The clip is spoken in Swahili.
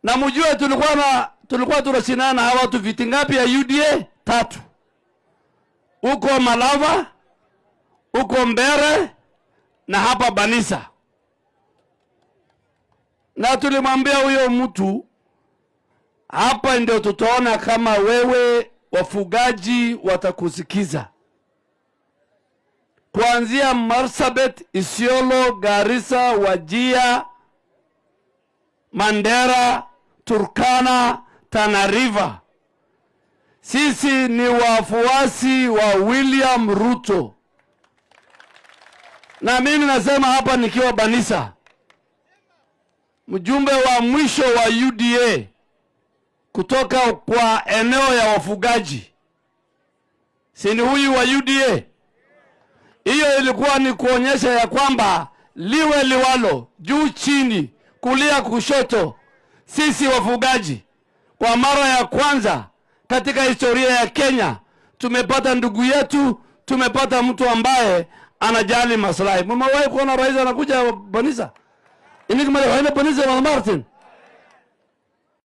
Na mjue tulikuwa tunashindana hawa watu viti ngapi ya UDA? 3. Uko Malava, uko Mbere na hapa Banisa. Na tulimwambia huyo mtu, hapa ndio tutaona kama wewe wafugaji watakusikiza. Kuanzia Marsabit, Isiolo, Garissa, Wajir, Mandera, Turkana, Tana River. Sisi ni wafuasi wa William Ruto. Na mimi nasema hapa nikiwa Banisa, mjumbe wa mwisho wa UDA kutoka kwa eneo ya wafugaji, si ni huyu wa UDA? Hiyo ilikuwa ni kuonyesha ya kwamba liwe liwalo, juu chini, kulia kushoto, sisi wafugaji kwa mara ya kwanza katika historia ya Kenya tumepata ndugu yetu, tumepata mtu ambaye anajali maslahi. Mmewahi kuona rais anakuja Banisa? Ini kama haina Banisa wa Martin.